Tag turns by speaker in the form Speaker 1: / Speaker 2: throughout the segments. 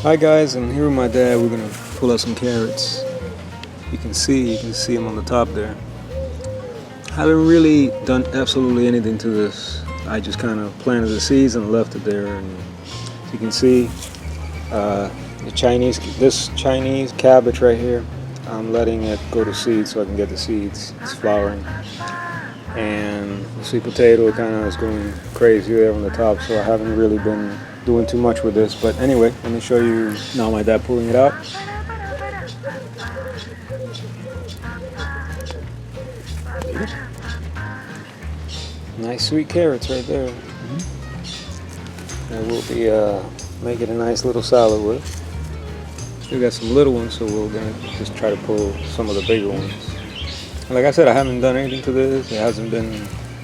Speaker 1: Hi guys, I'm here with my dad. We're gonna pull out some carrots. You can see them on the top there. Haven't really done absolutely anything to this. I just kind of planted the seeds and left it there. And as you can see, this Chinese cabbage right here, I'm letting it go to seed so I can get the seeds. It's flowering. And the sweet potato kind of is going crazy there on the top, so I haven't really been doing too much with this. But anyway, let me show you now my dad pulling it out. Nice sweet carrots right there. And we'll be making a nice little salad with. Still got some little ones, so we're gonna just try to pull some of the bigger ones. And like I said, I haven't done anything to this. It hasn't been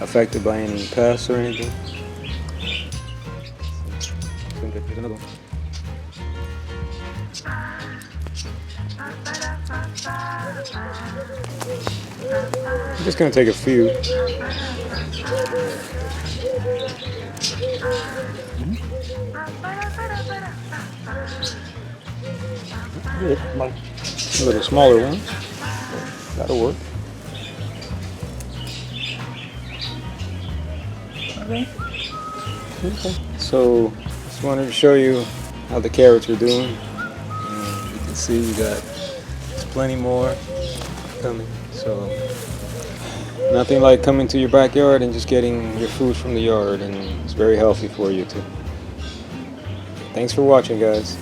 Speaker 1: affected by any pests or anything. There's another one. I'm just gonna take a few. A little smaller ones. That'll work. Okay. So just wanted to show you how the carrots are doing. You can see there's plenty more coming. So nothing like coming to your backyard and just getting your food from the yard, and it's very healthy for you too. Thanks for watching, guys.